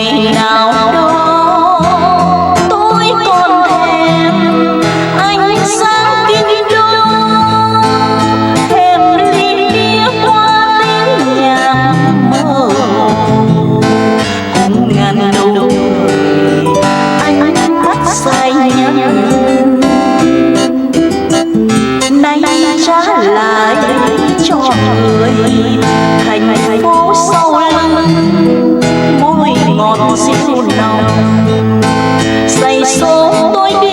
ngày nào đó tôi còn thèm ánh sáng kinh đô, thèm ly bia qua tiếng nhạc mơ hồ cùng ngàn nụ cười ánh mắt say nhân. Nay trả lại cho người thành phố sâu lắng, môi ngọt dịu nồng say số tôi đi.